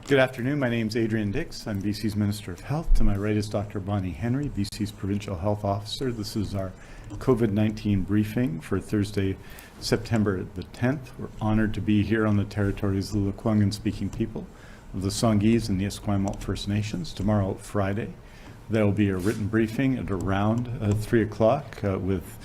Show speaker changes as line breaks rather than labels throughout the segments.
Good afternoon. My name is Adrian Dix. I'm BC's Minister of Health. To my right is Dr. Bonnie Henry, BC's Provincial Health Officer. This is our COVID-19 briefing for Thursday, September the 10th. We're honored to be here on the territories of the Lekwungen-speaking people of the Songhees and the Esquimalt First Nations. Tomorrow, Friday, there will be a written briefing at around 3 o'clock with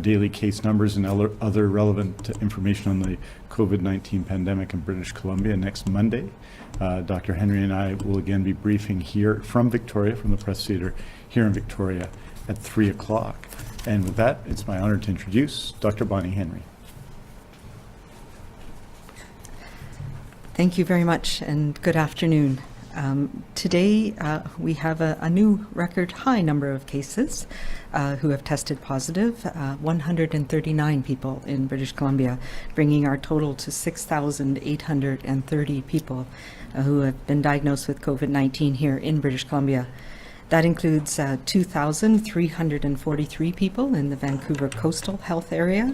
daily case numbers and other relevant information on the COVID-19 pandemic in British Columbia. Next Monday, Dr. Henry and I will again be briefing here from Victoria, from the Press Theatre here in Victoria at 3 o'clock. And with that, it's my honor to introduce Dr. Bonnie Henry.
Thank you very much, and good afternoon. Today we have a new record high number of cases who have tested positive, 139 people in British Columbia, bringing our total to 6,830 people who have been diagnosed with COVID-19 here in British Columbia. That includes 2,343 people in the Vancouver Coastal Health Area,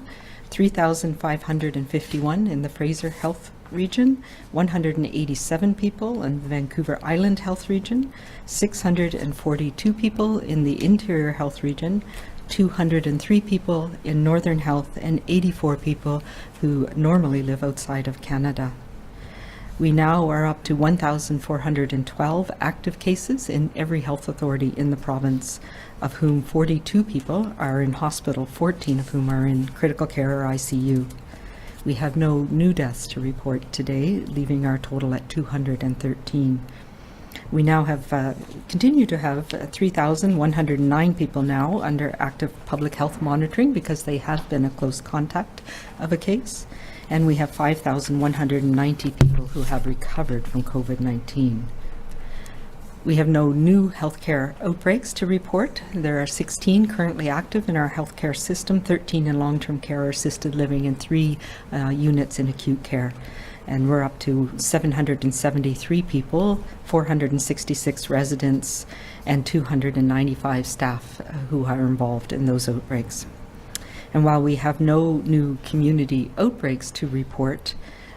3,551 in the Fraser Health Region, 187 people in the Vancouver Island Health Region, 642 people in the Interior Health Region, 203 people in Northern Health, and 84 people who normally live outside of Canada. We now are up to 1,412 active cases in every health authority in the province, of whom 42 people are in hospital, 14 of whom are in critical care or ICU. We have no new deaths to report today, leaving our total at 213. We now have continue to have 3,109 people now under active public health monitoring because they have been a close contact of a case, and we have 5,190 people who have recovered from COVID-19. We have no new healthcare outbreaks to report. There are 16 currently active in our healthcare system, 13 in long-term care or assisted living, and 3 units in acute care. And we're up to 773 people, 466 residents, and 295 staff who are involved in those outbreaks. And while we have no new community outbreaks to report,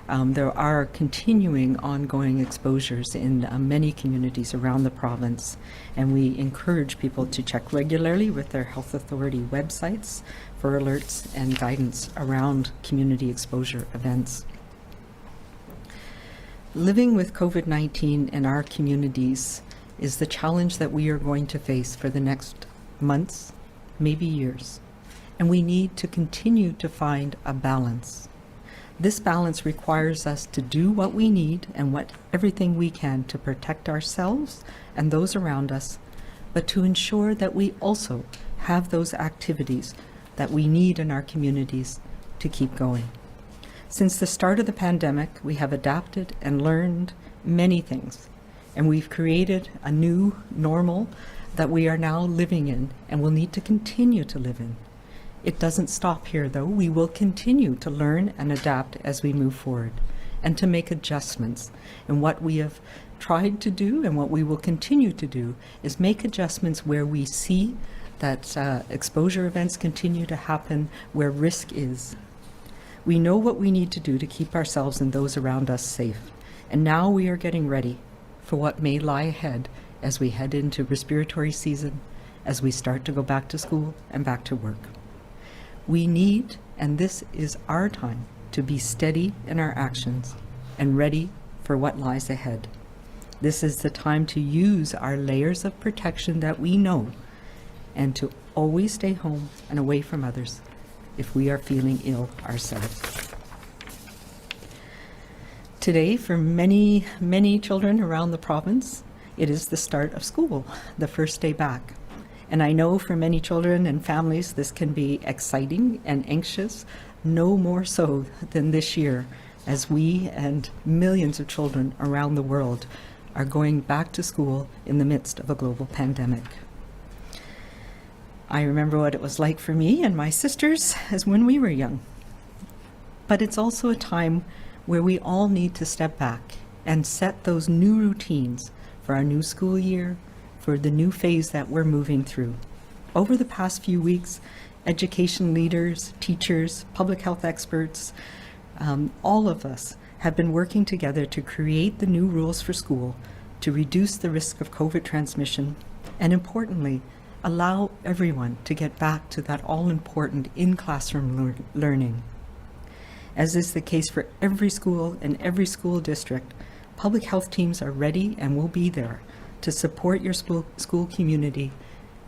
there are continuing ongoing exposures in many communities around the province, and we encourage people to check regularly with their health authority websites for alerts and guidance around community exposure events. Living with COVID-19 in our communities is the challenge that we are going to face for the next months, maybe years, and we need to continue to find a balance. This balance requires us to do what we need and everything we can to protect ourselves and those around us, but to ensure that we also have those activities that we need in our communities to keep going. Since the start of the pandemic, we have adapted and learned many things, and we've created a new normal that we are now living in and will need to continue to live in. It doesn't stop here, though. We will continue to learn and adapt as we move forward and to make adjustments. And what we have tried to do and what we will continue to do is make adjustments where we see that exposure events continue to happen where risk is. We know what we need to do to keep ourselves and those around us safe. And now we are getting ready for what may lie ahead as we head into respiratory season, as we start to go back to school and back to work. We need, and this is our time, to be steady in our actions and ready for what lies ahead. This is the time to use our layers of protection that we know and to always stay home and away from others if we are feeling ill ourselves. Today, for many, many children around the province, it is the start of school, the first day back. And I know for many children and families this can be exciting and anxious, no more so than this year, as we and millions of children around the world are going back to school in the midst of a global pandemic. I remember what it was like for me and my sisters as when we were young. But it's also a time where we all need to step back and set those new routines for our new school year, for the new phase that we're moving through. Over the past few weeks, education leaders, teachers, public health experts, all of us have been working together to create the new rules for school to reduce the risk of COVID transmission and, importantly, allow everyone to get back to that all-important in-classroom learning. As is the case for every school and every school district, public health teams are ready and will be there to support your school community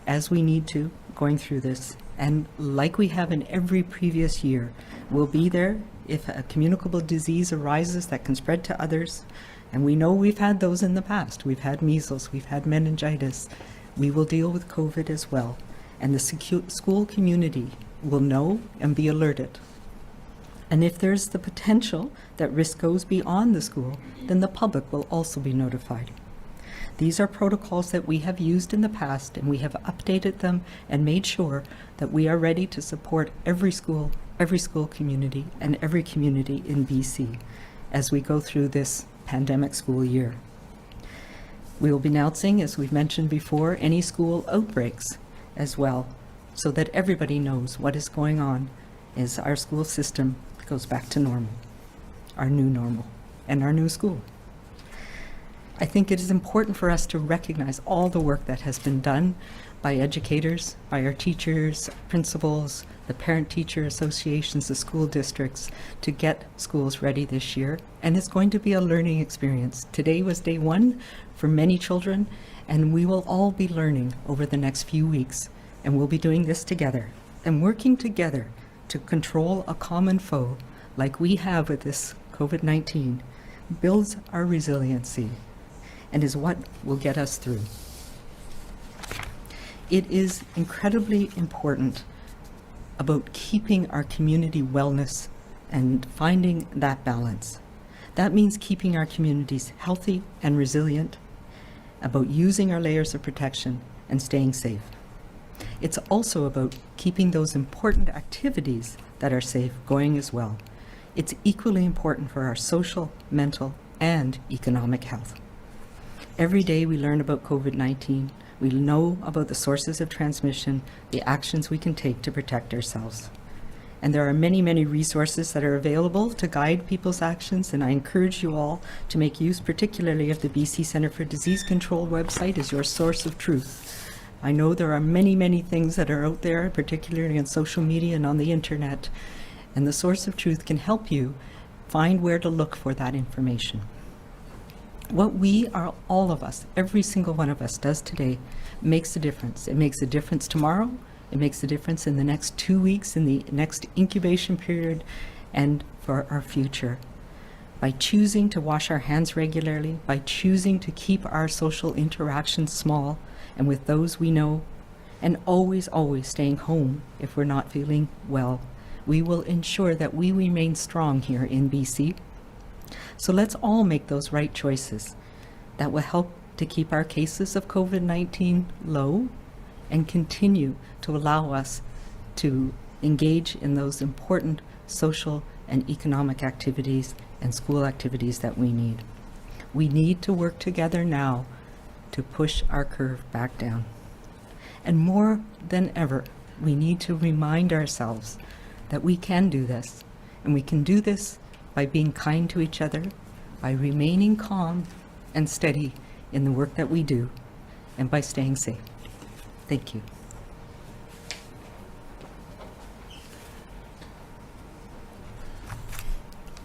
as we need to going through this. And like we have in every previous year, we'll be there if a communicable disease arises that can spread to others. And we know we've had those in the past. We've had measles, we've had meningitis. We will deal with COVID as well. And the school community will know and be alerted. And if there's the potential that risk goes beyond the school, then the public will also be notified. These are protocols that we have used in the past, and we have updated them and made sure that we are ready to support every school community, and every community in BC as we go through this pandemic school year. We will be announcing, as we've mentioned before, any school outbreaks as well, so that everybody knows what is going on as our school system goes back to normal, our new normal, and our new school. I think it is important for us to recognize all the work that has been done by educators, by our teachers, principals, the parent-teacher associations, the school districts, to get schools ready this year. And it's going to be a learning experience. Today was day one for many children, and we will all be learning over the next few weeks. And we'll be doing this together and working together to control a common foe like we have with this COVID-19 builds our resiliency and is what will get us through. It is incredibly important about keeping our community wellness and finding that balance. That means keeping our communities healthy and resilient, about using our layers of protection and staying safe. It's also about keeping those important activities that are safe going as well. It's equally important for our social, mental, and economic health. Every day we learn about COVID-19. We know about the sources of transmission, the actions we can take to protect ourselves. And there are many, many resources that are available to guide people's actions, and I encourage you all to make use particularly of the BC Centre for Disease Control website as your source of truth. I know there are many, many things that are out there, particularly on social media and on the internet, and the source of truth can help you find where to look for that information. What we are, all of us, every single one of us does today makes a difference. It makes a difference tomorrow. It makes a difference in the next 2 weeks, in the next incubation period, and for our future. By choosing to wash our hands regularly, by choosing to keep our social interactions small and with those we know, and always, always staying home if we're not feeling well, we will ensure that we remain strong here in BC. So let's all make those right choices that will help to keep our cases of COVID-19 low and continue to allow us to engage in those important social and economic activities and school activities that we need. We need to work together now to push our curve back down. And more than ever, we need to remind ourselves that we can do this, and we can do this by being kind to each other, by remaining calm and steady in the work that we do, and by staying safe. Thank you.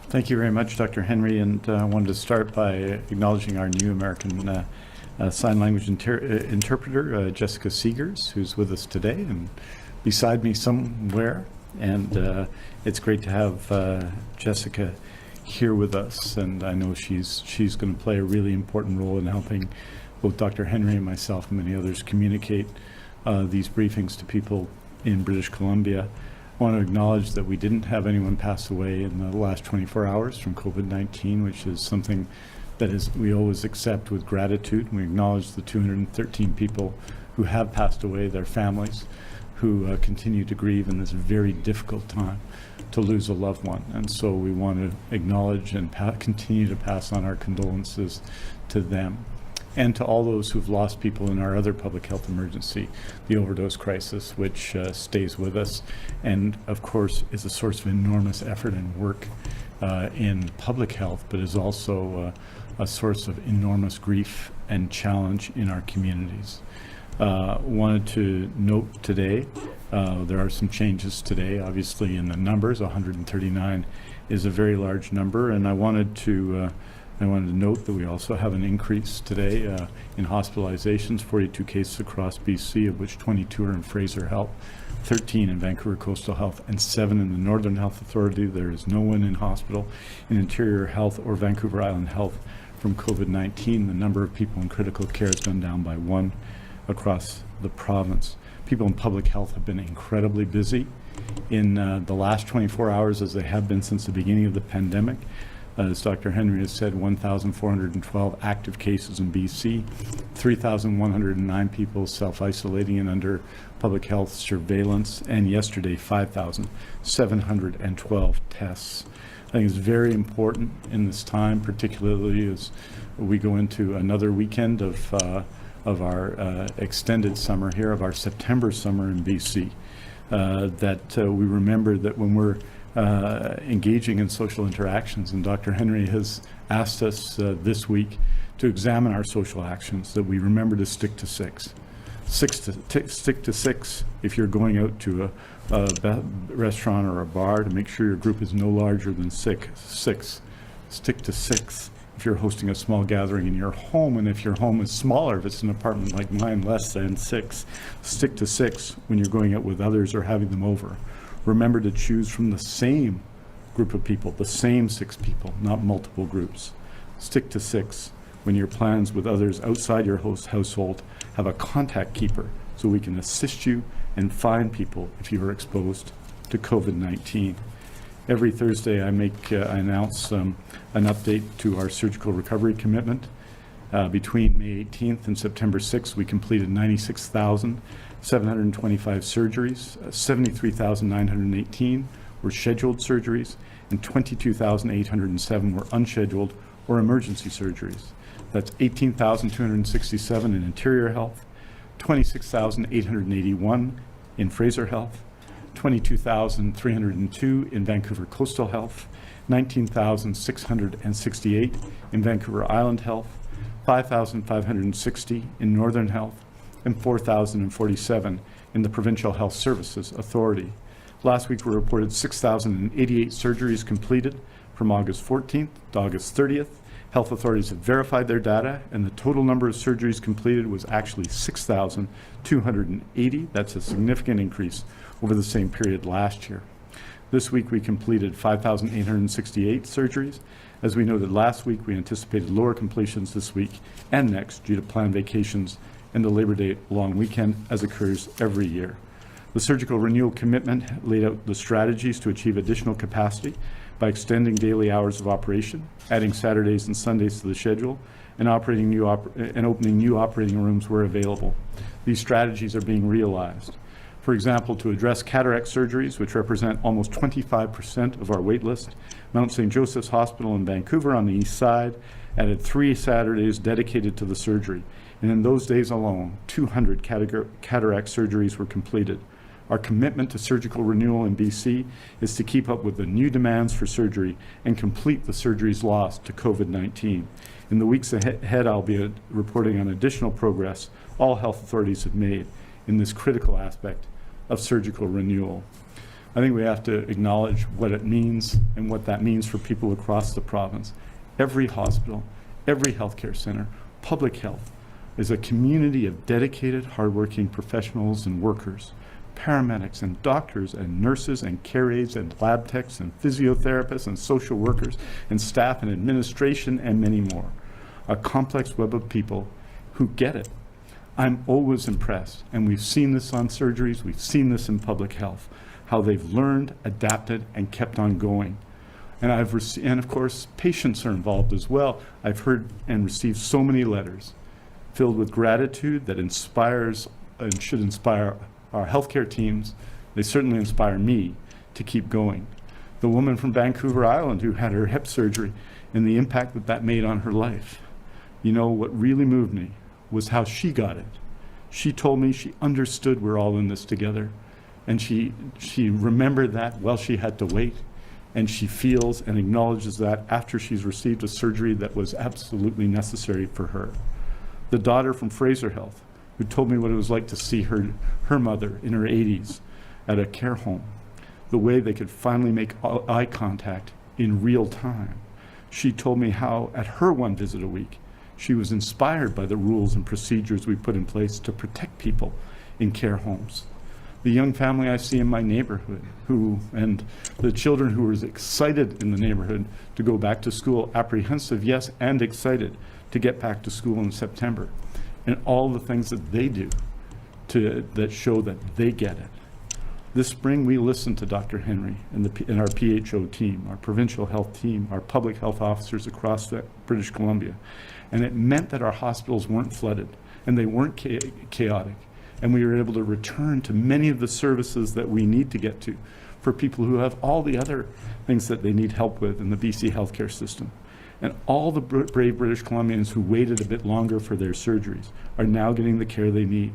Thank you very much, Dr. Henry, and I wanted to start by acknowledging our new American Sign Language interpreter, Jessica Seegers, who's with us today and beside me somewhere. And it's great to have Jessica here with us, and I know she's going to play a really important role in helping both Dr. Henry and myself and many others communicate these briefings to people in British Columbia. I want to acknowledge that we didn't have anyone pass away in the last 24 hours from COVID-19, which is something that we always accept with gratitude. We acknowledge the 213 people who have passed away, their families, who continue to grieve in this very difficult time to lose a loved one. And so we want to acknowledge and continue to pass on our condolences to them. and to all those who've lost people in our other public health emergency, the overdose crisis, which stays with us and, of course, is a source of enormous effort and work in public health, but is also a source of enormous grief and challenge in our communities. Wanted to note today, there are some changes today, obviously, in the numbers. 139 is a very large number, and I wanted to note that we also have an increase today in hospitalizations, 42 cases across BC, of which 22 are in Fraser Health, 13 in Vancouver Coastal Health, and 7 in the Northern Health Authority. There is no one in hospital in Interior Health or Vancouver Island Health from COVID-19. The number of people in critical care has gone down by 1 across the province. People in public health have been incredibly busy in the last 24 hours, as they have been since the beginning of the pandemic. As Dr. Henry has said, 1,412 active cases in BC, 3,109 people self-isolating and under public health surveillance, and yesterday 5,712 tests. I think it's very important in this time, particularly as we go into another weekend of our extended summer here, of our September summer in BC, that we remember that when we're engaging in social interactions, and Dr. Henry has asked us this week to examine our social actions, that we remember to stick to six. Stick to six if you're going out to a restaurant or a bar, to make sure your group is no larger than six. Stick to six if you're hosting a small gathering in your home, and if your home is smaller, if it's an apartment like mine, less than 6. Stick to 6 when you're going out with others or having them over. Remember to choose from the same group of people, the same 6 people, not multiple groups. Stick to 6 when your plans with others outside your host household. Have a contact keeper so we can assist you and find people if you are exposed to COVID-19. Every Thursday I announce an update to our surgical recovery commitment. Between May 18th and September 6th, we completed 96,725 surgeries, 73,918 were scheduled surgeries, and 22,807 were unscheduled or emergency surgeries. That's 18,267 in Interior Health, 26,881 in Fraser Health, 22,302 in Vancouver Coastal Health, 19,668 in Vancouver Island Health, 5,560 in Northern Health, and 4,047 in the Provincial Health Services Authority. Last week we reported 6,088 surgeries completed from August 14th to August 30th. Health authorities have verified their data, and the total number of surgeries completed was actually 6,280. That's a significant increase over the same period last year. This week we completed 5,868 surgeries. As we noted last week, we anticipated lower completions this week and next due to planned vacations and the Labor Day long weekend, as occurs every year. The surgical renewal commitment laid out the strategies to achieve additional capacity by extending daily hours of operation, adding Saturdays and Sundays to the schedule, and opening new operating rooms where available. These strategies are being realized. For example, to address cataract surgeries, which represent almost 25% of our wait list, Mount St. Joseph's Hospital in Vancouver on the east side added 3 Saturdays dedicated to the surgery. And in those days alone, 200 cataract surgeries were completed. Our commitment to surgical renewal in BC is to keep up with the new demands for surgery and complete the surgeries lost to COVID-19. In the weeks ahead, I'll be reporting on additional progress all health authorities have made in this critical aspect of surgical renewal. I think we have to acknowledge what it means and what that means for people across the province. Every hospital, every healthcare center, public health is a community of dedicated, hardworking professionals and workers, paramedics and doctors and nurses and care aides and lab techs and physiotherapists and social workers and staff and administration and many more. A complex web of people who get it. I'm always impressed, and we've seen this on surgeries, we've seen this in public health, how they've learned, adapted, and kept on going. And of course, patients are involved as well. I've heard and received so many letters filled with gratitude that inspires and should inspire our healthcare teams. They certainly inspire me to keep going. The woman from Vancouver Island who had her hip surgery and the impact that made on her life. You know, what really moved me was how she got it. She told me she understood we're all in this together. And she remembered that while she had to wait. And she feels and acknowledges that after she's received a surgery that was absolutely necessary for her. The daughter from Fraser Health, who told me what it was like to see her mother in her 80s at a care home, the way they could finally make eye contact in real time. She told me how at her one visit a week, she was inspired by the rules and procedures we put in place to protect people in care homes. The young family I see in my neighborhood and the children who were excited in the neighborhood to go back to school, apprehensive, yes, and excited to get back to school in September. And all the things that they do that show that they get it. This spring, we listened to Dr. Henry and our PHO team, our provincial health team, our public health officers across British Columbia. And it meant that our hospitals weren't flooded and they weren't chaotic. And we were able to return to many of the services that we need to get to for people who have all the other things that they need help with in the BC healthcare system. And all the brave British Columbians who waited a bit longer for their surgeries are now getting the care they need.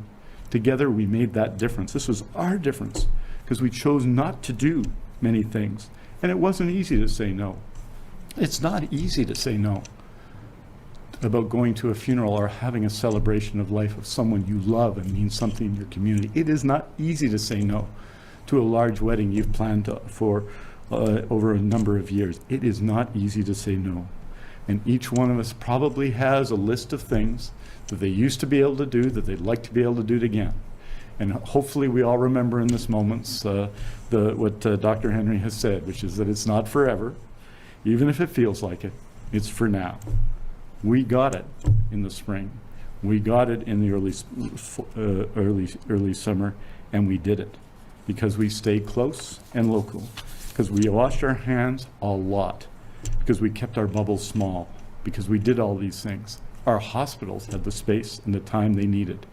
Together, we made that difference. This was our difference because we chose not to do many things. And it wasn't easy to say no. It's not easy to say no about going to a funeral or having a celebration of life of someone you love and means something in your community. It is not easy to say no to a large wedding you've planned for over a number of years. It is not easy to say no. And each one of us probably has a list of things that they used to be able to do that they'd like to be able to do it again. And hopefully we all remember in this moments what Dr. Henry has said, which is that it's not forever. Even if it feels like it, it's for now. We got it in the spring. We got it in the early summer, and we did it because we stayed close and local, because we washed our hands a lot, because we kept our bubbles small, because we did all these things. Our hospitals had the space and the time they needed.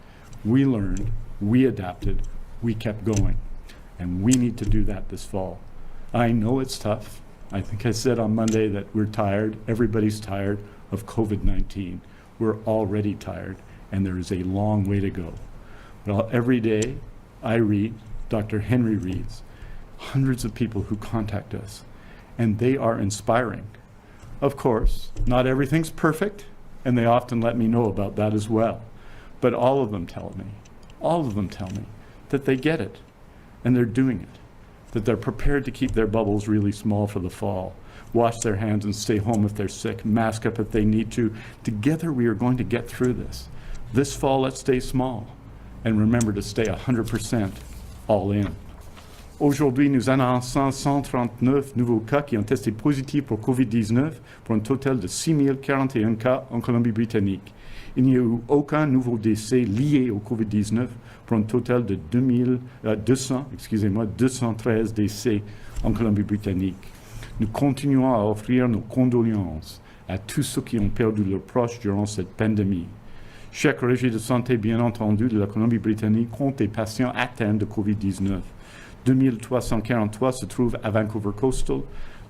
We learned, we adapted, we kept going, and we need to do that this fall. I know it's tough. I think I said on Monday that we're tired. Everybody's tired of COVID-19. We're already tired, and there is a long way to go. But every day I read, Dr. Henry reads, hundreds of people who contact us, and they are inspiring. Of course, not everything's perfect, and they often let me know about that as well. But all of them tell me that they get it, and they're doing it, that they're prepared to keep their bubbles really small for the fall, wash their hands and stay home if they're sick, mask up if they need to. Together we are going to get through this. This fall, let's stay small, and remember to stay 100% all in. Aujourd'hui, nous annonçons 139 nouveaux cas qui ont testé positifs pour COVID-19 pour un total de 6041 cas en Colombie-Britannique. Il n'y a eu aucun nouveau décès lié au COVID-19 pour un total de 213 décès en Colombie-Britannique. Nous continuons à offrir nos condoléances à tous ceux qui ont perdu leurs proches durant cette pandémie. Chaque régie de santé, bien entendu, de la Colombie-Britannique compte des patients atteints de COVID-19. 2343 se trouvent à Vancouver Coastal,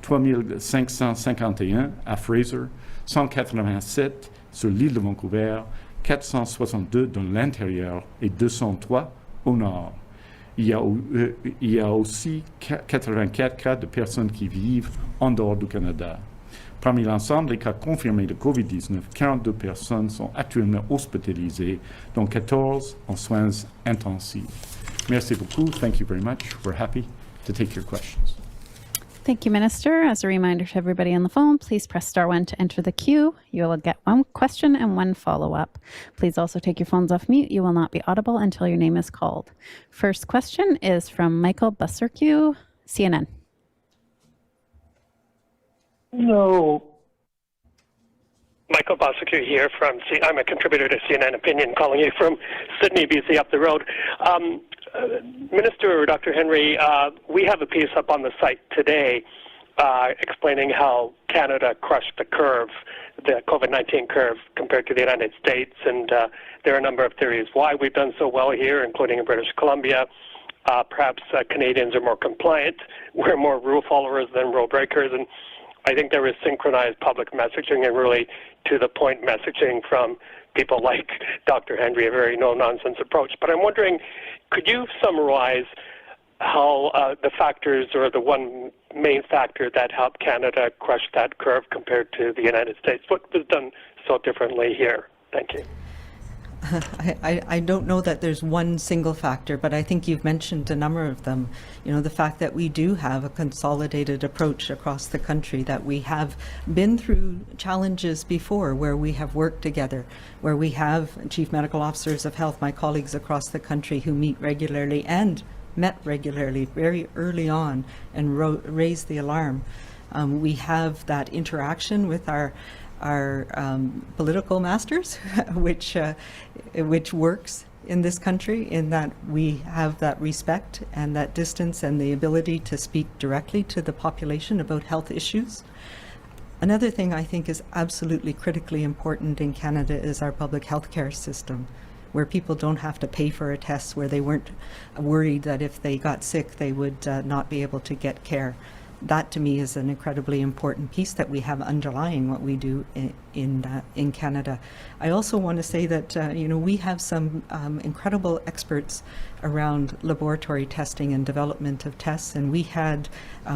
3551 à Fraser, 187 sur l'île de Vancouver, 462 dans l'intérieur et 203 au nord. Il y a aussi 84 cas de personnes qui vivent en dehors du Canada. Parmi l'ensemble des cas confirmés de COVID-19, 42 personnes sont actuellement hospitalisées, dont 14 en soins intensifs. Merci beaucoup. Thank you very much. We're happy to take your questions.
Thank you, Minister. As a reminder to everybody on the phone, please press *1 to enter the queue. You will get one question and one follow-up. Please also take your phones off mute. You will not be audible until your name is called. First question is from Michael Buserque, CNN.
No. Michael Buserque here I'm a contributor to CNN Opinion, calling you from Sydney, BC, up the road. Minister Dr. Henry, we have a piece up on the site today explaining how Canada crushed the curve, the COVID-19 curve, compared to the United States. And there are a number of theories why we've done so well here, including in British Columbia. Perhaps Canadians are more compliant. We're more rule followers than rule breakers. And I think there is synchronized public messaging and really to-the-point messaging from people like Dr. Henry, a very no-nonsense approach. But I'm wondering, could you summarize how the factors or the one main factor that helped Canada crush that curve compared to the United States? What was done so differently here? Thank you.
I don't know that there's one single factor, but I think you've mentioned a number of them. You know, the fact that we do have a consolidated approach across the country, that we have been through challenges before where we have worked together, where we have chief medical officers of health, my colleagues across the country who meet regularly and met regularly very early on and raised the alarm. We have that interaction with our political masters, which works in this country, in that we have that respect and that distance and the ability to speak directly to the population about health issues. Another thing I think is absolutely critically important in Canada is our public health care system, where people don't have to pay for a test, where they weren't worried that if they got sick they would not be able to get care. That to me is an incredibly important piece that we have underlying what we do in Canada. I also want to say that we have some incredible experts around laboratory testing and development of tests, and we had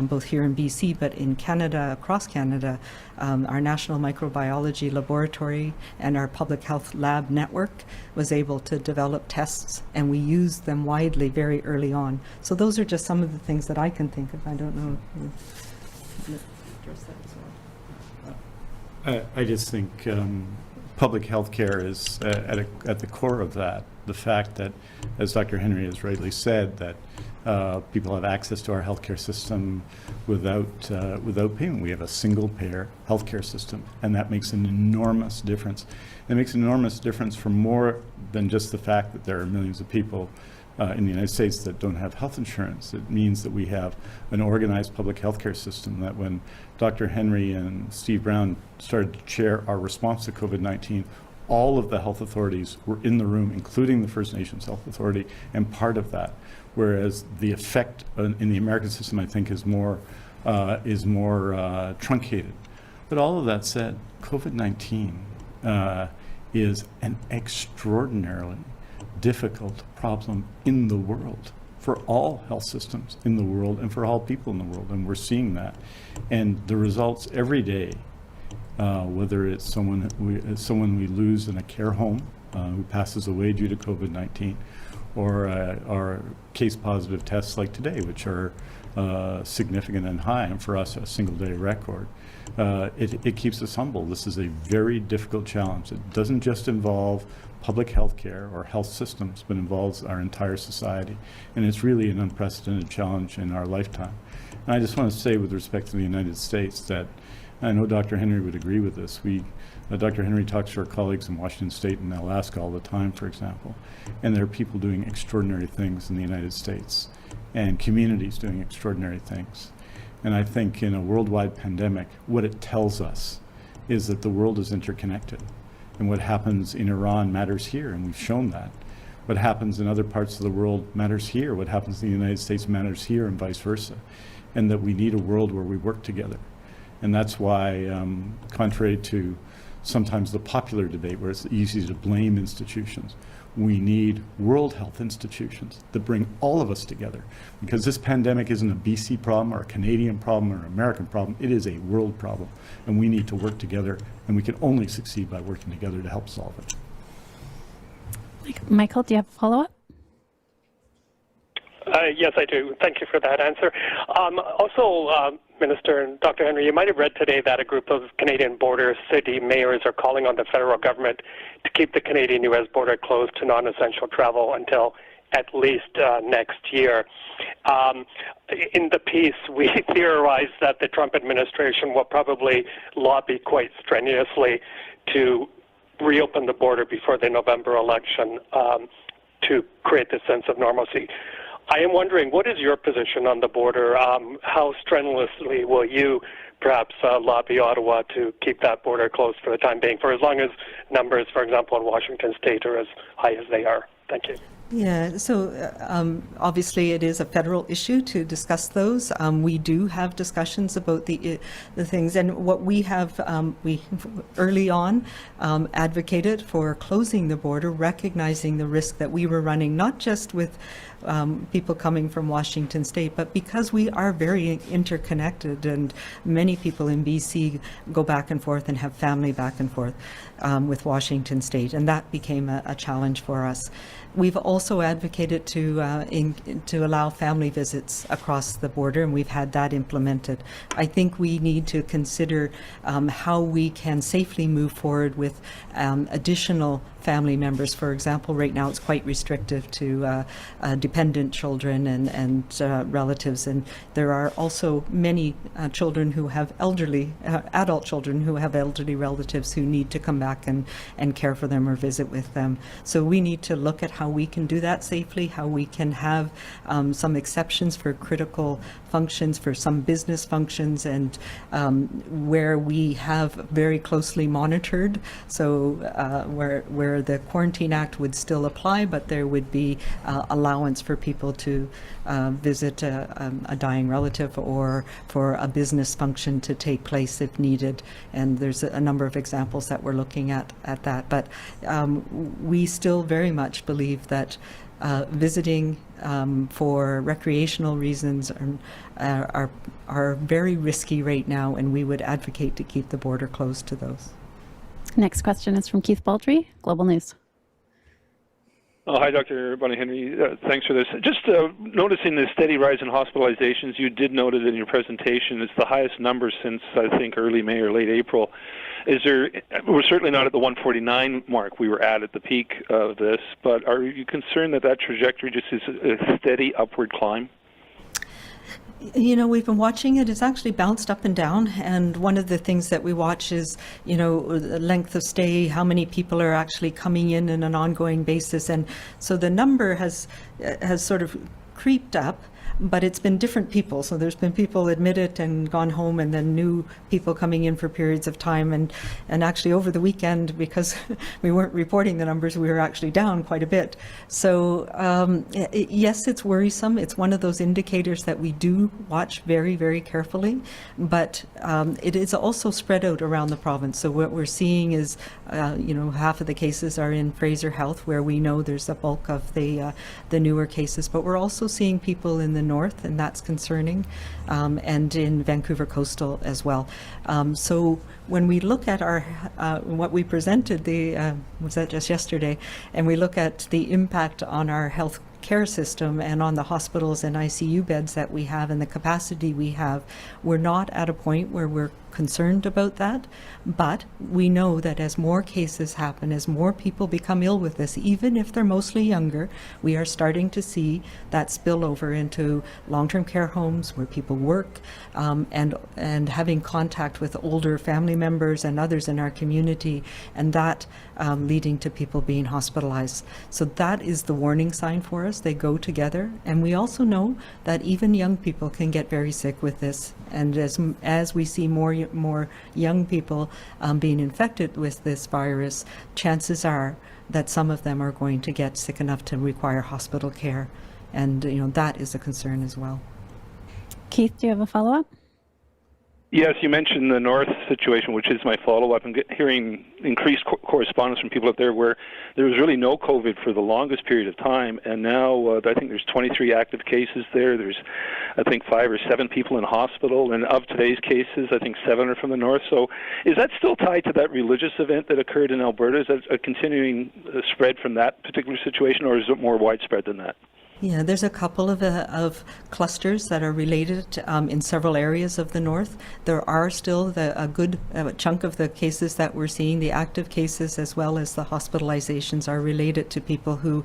both here in BC but in Canada, across Canada, our National Microbiology Laboratory and our Public Health Lab Network was able to develop tests, and we used them widely very early on. So those are just some of the things that I can think of. I don't know if you address that as well.
I just think public health care is at the core of that. The fact that, as Dr. Henry has rightly said, that people have access to our healthcare system without payment. We have a single-payer healthcare system, and that makes an enormous difference. It makes an enormous difference for more than just the fact that there are millions of people in the United States that don't have health insurance. It means that we have an organized public healthcare system, that when Dr. Henry and Steve Brown started to chair our response to COVID-19, all of the health authorities were in the room, including the First Nations Health Authority, and part of that. Whereas the effect in the American system, I think, is more truncated. But all of that said, COVID-19 is an extraordinarily difficult problem in the world, for all health systems in the world and for all people in the world, and we're seeing that. And the results every day, whether it's someone we lose in a care home who passes away due to COVID-19, or our case-positive tests like today, which are significant and high, and for us a single-day record. It keeps us humble. This is a very difficult challenge. It doesn't just involve public health care or health systems, but involves our entire society. And it's really an unprecedented challenge in our lifetime. And I just want to say, with respect to the United States, that I know Dr. Henry would agree with this. Dr. Henry talks to our colleagues in Washington State and Alaska all the time, for example, and there are people doing extraordinary things in the United States, and communities doing extraordinary things. And I think in a worldwide pandemic, what it tells us is that the world is interconnected. And what happens in Iran matters here, and we've shown that. What happens in other parts of the world matters here. What happens in the United States matters here, and vice versa. And that we need a world where we work together. And that's why, contrary to sometimes the popular debate where it's easy to blame institutions, we need world health institutions that bring all of us together. Because this pandemic isn't a BC problem or a Canadian problem or an American problem, it is a world problem. And we need to work together, and we can only succeed by working together to help solve it.
Michael, do you have a follow-up?
Yes, I do. Thank you for that answer. Also, Minister and Dr. Henry, you might have read today that a group of Canadian border city mayors are calling on the federal government to keep the Canadian-U.S. border closed to non-essential travel until at least next year. In the piece, we theorized that the Trump administration will probably lobby quite strenuously to reopen the border before the November election to create this sense of normalcy. I am wondering, what is your position on the border? How strenuously will you perhaps lobby Ottawa to keep that border closed for the time being, for as long as numbers, for example, in Washington State are as high as they are? Thank you.
Yeah, so obviously it is a federal issue to discuss those. We do have discussions about the things, and what we have, we early on advocated for closing the border, recognizing the risk that we were running, not just with people coming from Washington State, but because we are very interconnected, and many people in BC go back and forth and have family back and forth with Washington State, and that became a challenge for us. We've also advocated to allow family visits across the border, and we've had that implemented. I think we need to consider how we can safely move forward with additional family members. For example, right now it's quite restrictive to dependent children and relatives, and there are also many children who have adult children who have elderly relatives who need to come back and care for them or visit with them. So we need to look at how we can do that safely, how we can have some exceptions for critical functions, for some business functions, and where we have very closely monitored, so where the Quarantine Act would still apply, but there would be allowance for people to visit a dying relative or for a business function to take place if needed. And there's a number of examples that we're looking at that. But we still very much believe that visiting for recreational reasons are very risky right now, and we would advocate to keep the border closed to those.
Next question is from Keith Baldry, Global News.
Oh, hi, Dr. Bonnie Henry. Thanks for this. Just noticing the steady rise in hospitalizations, you did note it in your presentation. It's the highest number since, I think, early May or late April. We're certainly not at the 149 mark we were at the peak of this, but are you concerned that trajectory just is a steady upward climb?
You know, we've been watching it. It's actually bounced up and down. And one of the things that we watch is, you know, the length of stay, how many people are actually coming in on an ongoing basis. And so the number has sort of creeped up, but it's been different people. So there's been people admitted and gone home, and then new people coming in for periods of time. And actually over the weekend, because we weren't reporting the numbers, we were actually down quite a bit. So yes, it's worrisome. It's one of those indicators that we do watch very, very carefully, but it is also spread out around the province. So what we're seeing is, you know, half of the cases are in Fraser Health, where we know there's a bulk of the newer cases, but we're also seeing people in the north, and that's concerning, and in Vancouver Coastal as well. So when we look at our what we presented, was that just yesterday, and we look at the impact on our health care system and on the hospitals and ICU beds that we have and the capacity we have, we're not at a point where we're concerned about that, but we know that as more cases happen, as more people become ill with this, even if they're mostly younger, we are starting to see that spill over into long-term care homes where people work, and having contact with older family members and others in our community, and that leading to people being hospitalized. So that is the warning sign for us. They go together, and we also know that even young people can get very sick with this, and as we see more young people being infected with this virus, chances are that some of them are going to get sick enough to require hospital care, and you know, that is a concern as well.
Keith, do you have a follow-up?
Yes, you mentioned the north situation, which is my follow-up. I'm hearing increased correspondence from people up there where there was really no COVID for the longest period of time, and now I think there's 23 active cases there. There's, I think, 5 or 7 people in hospital, and of today's cases, I think 7 are from the north. So is that still tied to that religious event that occurred in Alberta? Is that a continuing spread from that particular situation, or is it more widespread than that?
Yeah, there's a couple of clusters that are related in several areas of the north. There are still a good chunk of the cases that we're seeing, the active cases as well as the hospitalizations, are related to people who,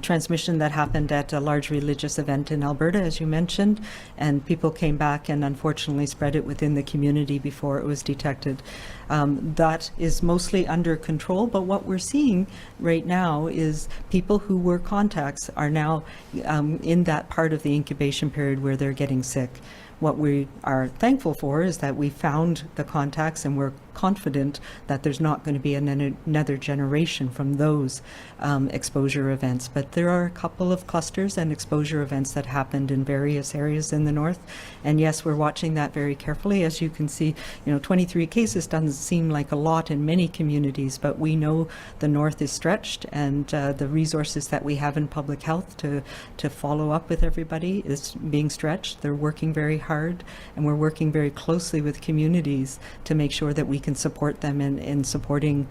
transmission that happened at a large religious event in Alberta, as you mentioned, and people came back and unfortunately spread it within the community before it was detected. That is mostly under control, but what we're seeing right now is people who were contacts are now in that part of the incubation period where they're getting sick. What we are thankful for is that we found the contacts and we're confident that there's not going to be another generation from those exposure events. But there are a couple of clusters and exposure events that happened in various areas in the north. And yes, we're watching that very carefully. As you can see, 23 cases doesn't seem like a lot in many communities, but we know the north is stretched, and the resources that we have in public health to follow up with everybody is being stretched. They're working very hard, and we're working very closely with communities to make sure that we can support them in supporting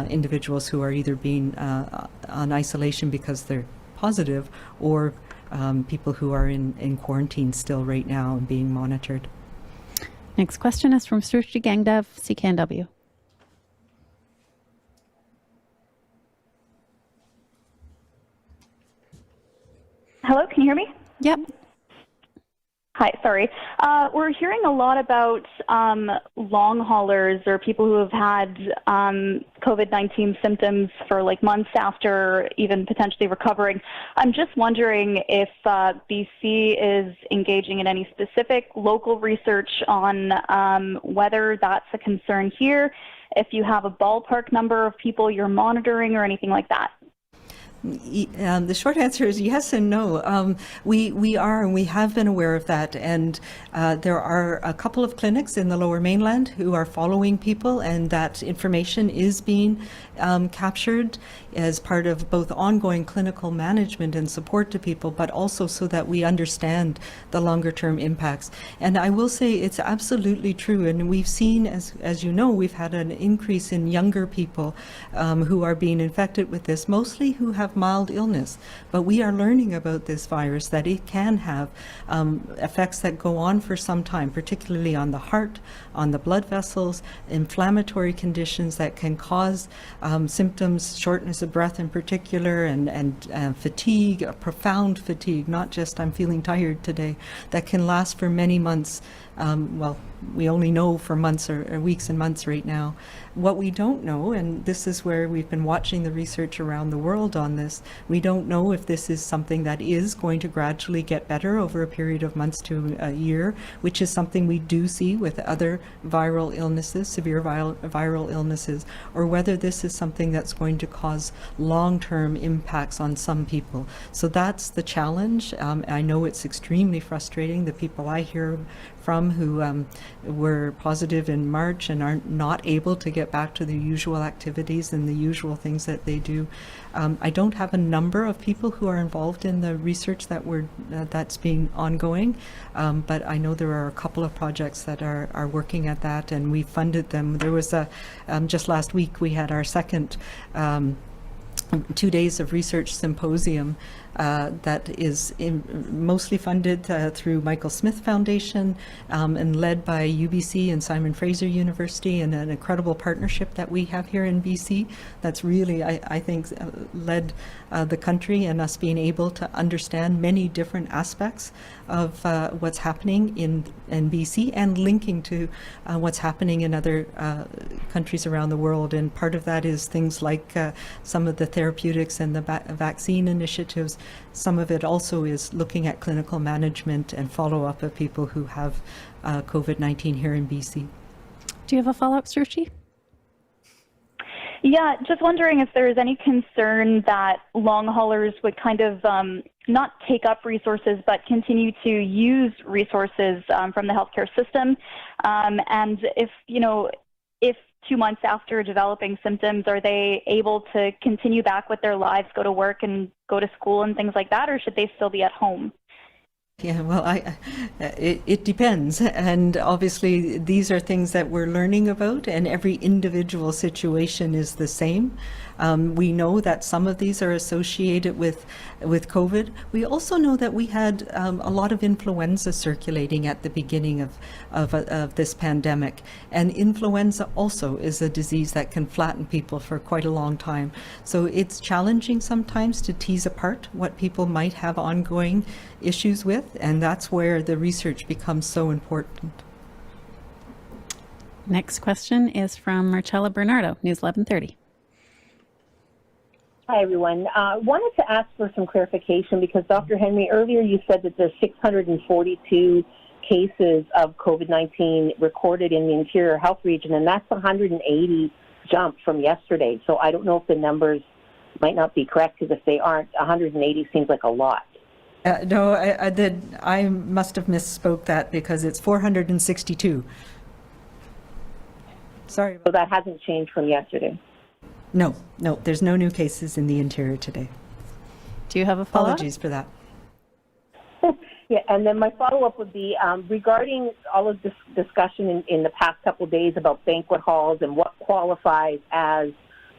individuals who are either being on isolation because they're positive, or people who are in quarantine still right now and being monitored.
Next question is from Sruchi Gangdev, CKNW.
Hello, can you hear me?
Yep.
Hi, sorry. We're hearing a lot about long haulers or people who have had COVID-19 symptoms for like months after even potentially recovering. I'm just wondering if BC is engaging in any specific local research on whether that's a concern here, if you have a ballpark number of people you're monitoring or anything like that.
The short answer is yes and no. We are, and we have been aware of that, and there are a couple of clinics in the Lower Mainland who are following people, and that information is being captured as part of both ongoing clinical management and support to people, but also so that we understand the longer term impacts. And I will say it's absolutely true, and we've seen, as you know, we've had an increase in younger people who are being infected with this, mostly who have mild illness. But we are learning about this virus, that it can have effects that go on for some time, particularly on the heart, on the blood vessels, inflammatory conditions that can cause symptoms, shortness of breath in particular, and fatigue, profound fatigue, not just I'm feeling tired today, that can last for many months. Well, we only know for months or weeks and months right now. What we don't know, and this is where we've been watching the research around the world on this, we don't know if this is something that is going to gradually get better over a period of months to a year, which is something we do see with other viral illnesses, severe viral illnesses, or whether this is something that's going to cause long-term impacts on some people. So that's the challenge. I know it's extremely frustrating. The people I hear from who were positive in March and are not able to get back to the usual activities and the usual things that they do. I don't have a number of people who are involved in the research that's being ongoing, but I know there are a couple of projects that are working at that, and we funded them. There was just last week we had our second 2 days of research symposium that is mostly funded through Michael Smith Foundation and led by UBC and Simon Fraser University, and an incredible partnership that we have here in BC that's really, I think, led the country and us being able to understand many different aspects of what's happening in BC and linking to what's happening in other countries around the world. And part of that is things like some of the therapeutics and the vaccine initiatives. Some of it also is looking at clinical management and follow-up of people who have COVID-19 here in BC.
Do you have a follow-up, Sruchi?
Yeah, just wondering if there is any concern that long haulers would kind of not take up resources, but continue to use resources from the healthcare system, and if 2 months after developing symptoms, are they able to continue back with their lives, go to work and go to school and things like that, or should they still be at home?
Yeah, well, it depends. And obviously, these are things that we're learning about, and every individual situation is the same. We know that some of these are associated with COVID. We also know that we had a lot of influenza circulating at the beginning of this pandemic. And influenza also is a disease that can flatten people for quite a long time. So it's challenging sometimes to tease apart what people might have ongoing issues with, and that's where the research becomes so important.
Next question is from Marcella Bernardo, News 1130.
Hi, everyone. I wanted to ask for some clarification because, Dr. Henry, earlier you said that there's 642 cases of COVID-19 recorded in the Interior Health Region, and that's 180 jump from yesterday. So I don't know if the numbers might not be correct, because if they aren't, 180 seems like a lot.
No, I must have misspoke that, because it's 462. Sorry.
So that hasn't changed from yesterday.
No, there's no new cases in the Interior today.
Do you have a follow-up?
Apologies for that.
Yeah, and then my follow-up would be regarding all of this discussion in the past couple of days about banquet halls and what qualifies as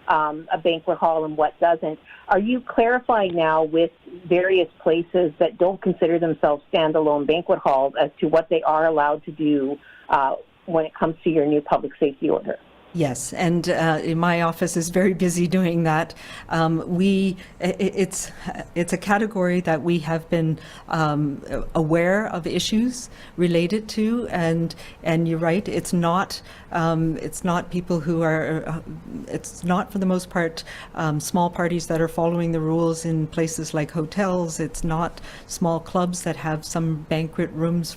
a banquet hall and what doesn't. Are you clarifying now with various places that don't consider themselves standalone banquet halls as to what they are allowed to do when it comes to your new public safety order?
Yes, and my office is very busy doing that. It's a category that we have been aware of issues related to, and you're right. It's not people who are. It's not for the most part small parties that are following the rules in places like hotels. It's not small clubs that have some banquet rooms.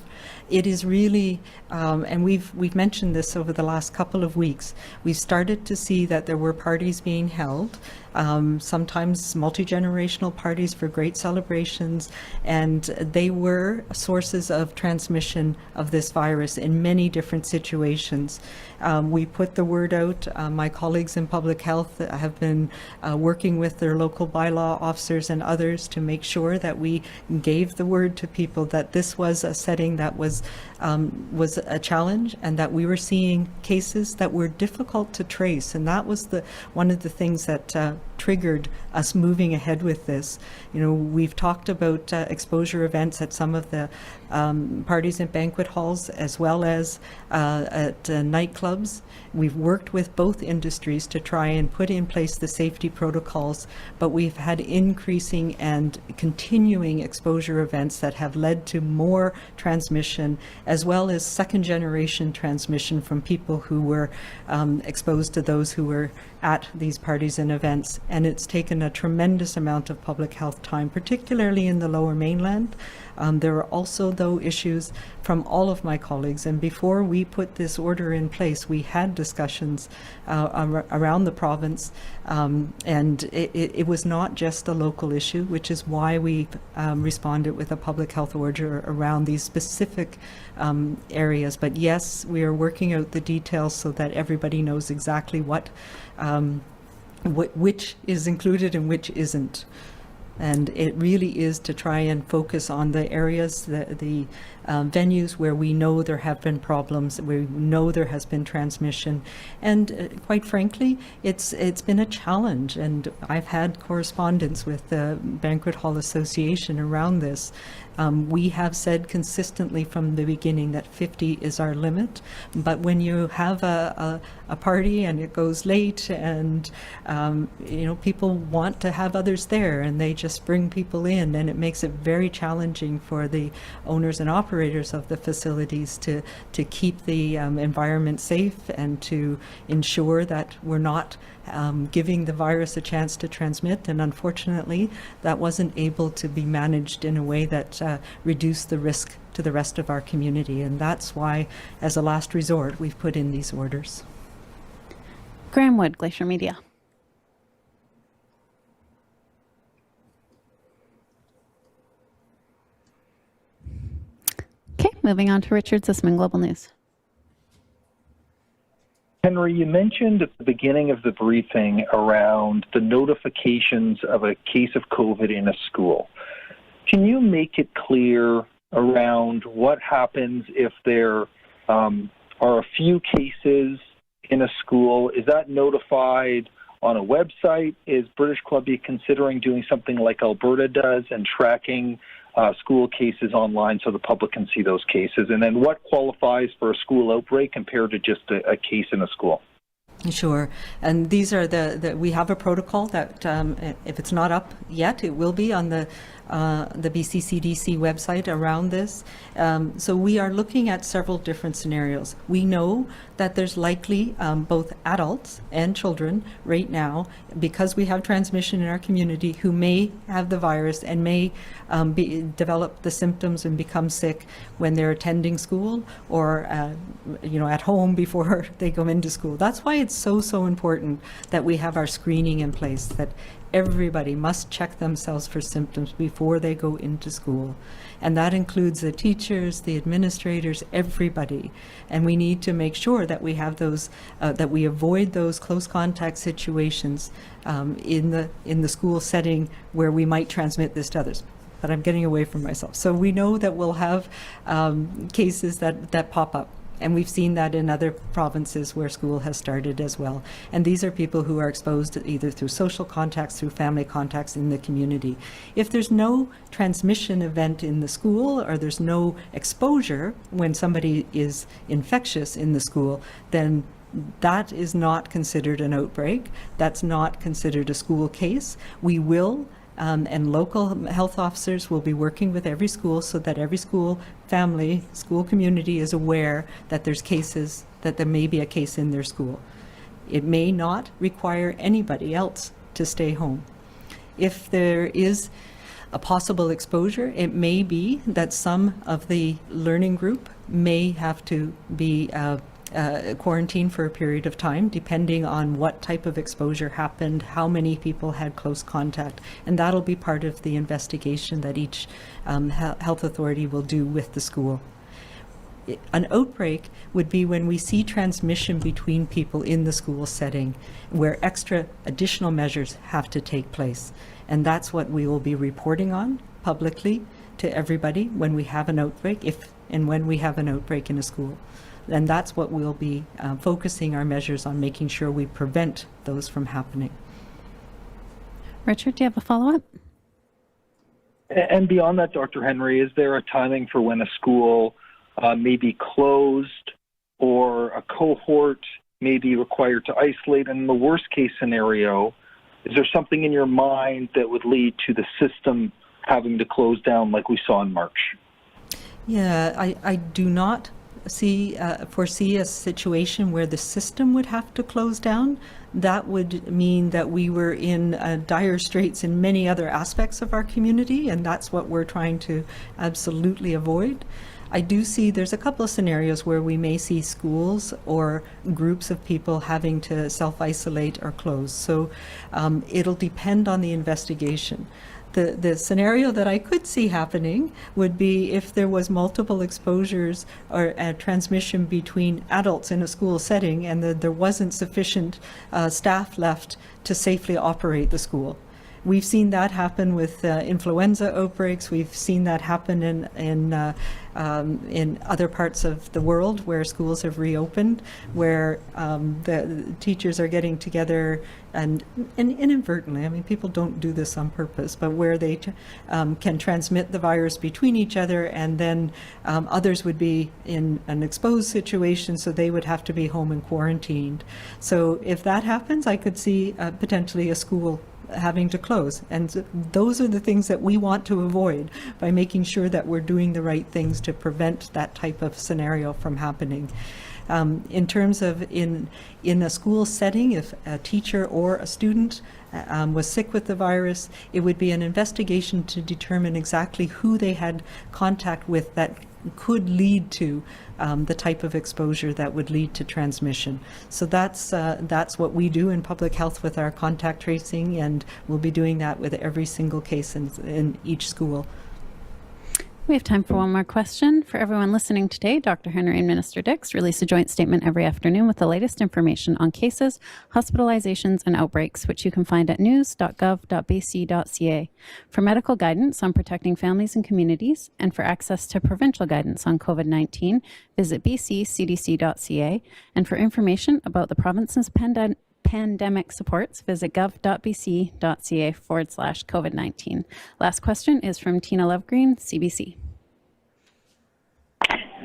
It is really, and we've mentioned this over the last couple of weeks. We've started to see that there were parties being held, sometimes multi-generational parties for great celebrations, and they were sources of transmission of this virus in many different situations. We put the word out. My colleagues in public health have been working with their local bylaw officers and others to make sure that we gave the word to people that this was a setting that was a challenge, and that we were seeing cases that were difficult to trace, and that was one of the things that triggered us moving ahead with this. You know, we've talked about exposure events at some of the parties and banquet halls, as well as at nightclubs. We've worked with both industries to try and put in place the safety protocols, but we've had increasing and continuing exposure events that have led to more transmission, as well as second generation transmission from people who were exposed to those who were at these parties and events. And it's taken a tremendous amount of public health time, particularly in the Lower Mainland. There are also, though, issues from all of my colleagues, and before we put this order in place, we had discussions around the province, and it was not just a local issue, which is why we responded with a public health order around these specific areas. But yes, we are working out the details so that everybody knows exactly which is included and which isn't. And it really is to try and focus on the areas, the venues where we know there have been problems, where we know there has been transmission. And quite frankly, it's been a challenge. And I've had correspondence with the Banquet Hall Association around this. We have said consistently from the beginning that 50 is our limit, but when you have a party and it goes late, and people want to have others there, and they just bring people in, and it makes it very challenging for the owners and operators of the facilities to keep the environment safe and to ensure that we're not giving the virus a chance to transmit. And unfortunately, that wasn't able to be managed in a way that reduced the risk to the rest of our community. And that's why, as a last resort, we've put in these orders.
Graham Wood, Glacier Media. Okay, moving on to Richard Zisman, Global News.
Henry, you mentioned at the beginning of the briefing around the notifications of a case of COVID in a school. Can you make it clear around what happens if there are a few cases in a school? Is that notified on a website? Is British Columbia considering doing something like Alberta does and tracking school cases online so the public can see those cases? And then what qualifies for a school outbreak compared to just a case in a school?
Sure. And these are we have a protocol that if it's not up yet, it will be on the the BC CDC website around this. So we are looking at several different scenarios. We know that there's likely both adults and children right now, because we have transmission in our community, who may have the virus and may develop the symptoms and become sick when they're attending school or at home before they go into school. That's why it's so important that we have our screening in place, that everybody must check themselves for symptoms before they go into school. And that includes the teachers, the administrators, everybody. And we need to make sure that we have those, that we avoid those close contact situations in the school setting where we might transmit this to others. But I'm getting away from myself. So we know that we'll have cases that pop up. And we've seen that in other provinces where school has started as well. And these are people who are exposed either through social contacts, through family contacts in the community. If there's no transmission event in the school, or there's no exposure when somebody is infectious in the school, then that is not considered an outbreak. That's not considered a school case. We will and local health officers will be working with every school so that every school family, school community is aware that there's cases, that there may be a case in their school. It may not require anybody else to stay home. If there is a possible exposure, it may be that some of the learning group may have to be quarantined for a period of time, depending on what type of exposure happened, how many people had close contact, and that'll be part of the investigation that each health authority will do with the school. An outbreak would be when we see transmission between people in the school setting, where extra additional measures have to take place. And that's what we will be reporting on publicly to everybody when we have an outbreak, if and when we have an outbreak in a school. And that's what we'll be focusing our measures on, making sure we prevent those from happening.
Richard, do you have a follow-up?
And beyond that, Dr. Henry, is there a timing for when a school may be closed or a cohort may be required to isolate? And in the worst case scenario, is there something in your mind that would lead to the system having to close down like we saw in March?
Yeah, I do not foresee a situation where the system would have to close down. That would mean that we were in dire straits in many other aspects of our community, and that's what we're trying to absolutely avoid. I do see there's a couple of scenarios where we may see schools or groups of people having to self-isolate or close. So it'll depend on the investigation. The scenario that I could see happening would be if there was multiple exposures or transmission between adults in a school setting, and there wasn't sufficient staff left to safely operate the school. We've seen that happen with influenza outbreaks. We've seen that happen in other parts of the world where schools have reopened, where the teachers are getting together and inadvertently, I mean, people don't do this on purpose, but where they can transmit the virus between each other, and then others would be in an exposed situation, so they would have to be home and quarantined. So if that happens, I could see potentially a school having to close. And those are the things that we want to avoid by making sure that we're doing the right things to prevent that type of scenario from happening. In terms of in a school setting, if a teacher or a student was sick with the virus, it would be an investigation to determine exactly who they had contact with that could lead to the type of exposure that would lead to transmission. So that's what we do in public health with our contact tracing, and we'll be doing that with every single case in each school.
We have time for one more question. For everyone listening today, Dr. Henry and Minister Dix release a joint statement every afternoon with the latest information on cases, hospitalizations, and outbreaks, which you can find at news.gov.bc.ca. For medical guidance on protecting families and communities, and for access to provincial guidance on COVID-19, visit bccdc.ca. And for information about the province's pandemic supports, visit gov.bc.ca/COVID-19. Last question is from Tina Lovegreen, CBC.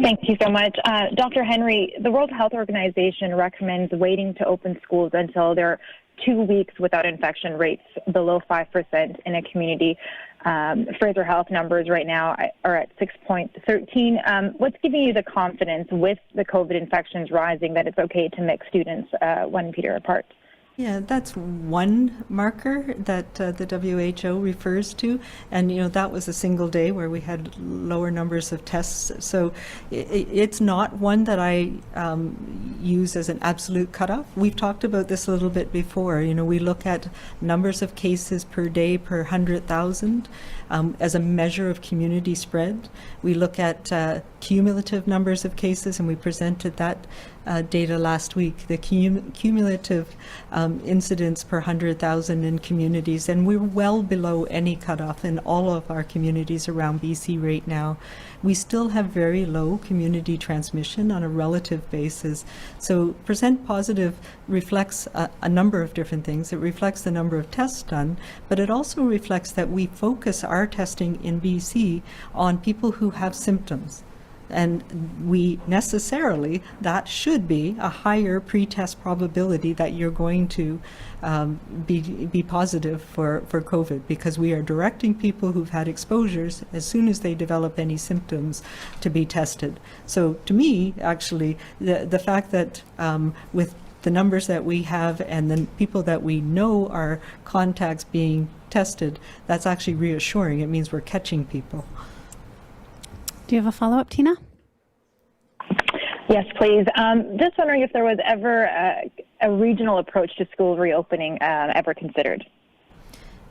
Thank you so much. Dr. Henry, the World Health Organization recommends waiting to open schools until there are 2 weeks without infection rates below 5% in a community. Fraser Health numbers right now are at 6.13. What's giving you the confidence with the COVID infections rising that it's okay to mix students 1 meter apart?
Yeah, that's one marker that the WHO refers to, and that was a single day where we had lower numbers of tests. So it's not one that I use as an absolute cutoff. We've talked about this a little bit before. We look at numbers of cases per day per 100,000 as a measure of community spread. We look at cumulative numbers of cases, and we presented that data last week, the cumulative incidents per 100,000 in communities, and we're well below any cutoff in all of our communities around BC right now. We still have very low community transmission on a relative basis. So percent positive reflects a number of different things. It reflects the number of tests done, but it also reflects that we focus our testing in BC on people who have symptoms. And that should be a higher pre-test probability that you're going to be positive for COVID, because we are directing people who've had exposures as soon as they develop any symptoms to be tested. So to me, actually, the fact that with the numbers that we have and the people that we know are contacts being tested, that's actually reassuring. It means we're catching people.
Do you have a follow-up, Tina?
Yes, please. Just wondering if there was ever a regional approach to school reopening ever considered.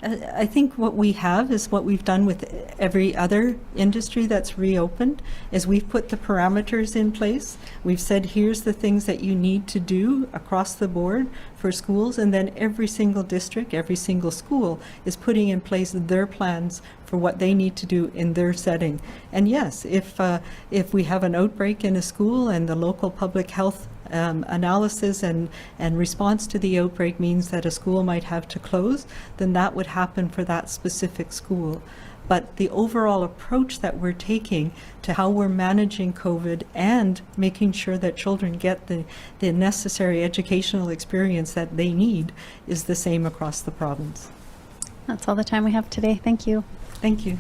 I think what we have is what we've done with every other industry that's reopened, is we've put the parameters in place. We've said, here's the things that you need to do across the board for schools, and then every single district, every single school is putting in place their plans for what they need to do in their setting. And yes, if we have an outbreak in a school and the local public health analysis and response to the outbreak means that a school might have to close, then that would happen for that specific school. But the overall approach that we're taking to how we're managing COVID and making sure that children get the necessary educational experience that they need is the same across the province.
That's all the time we have today. Thank you.
Thank you.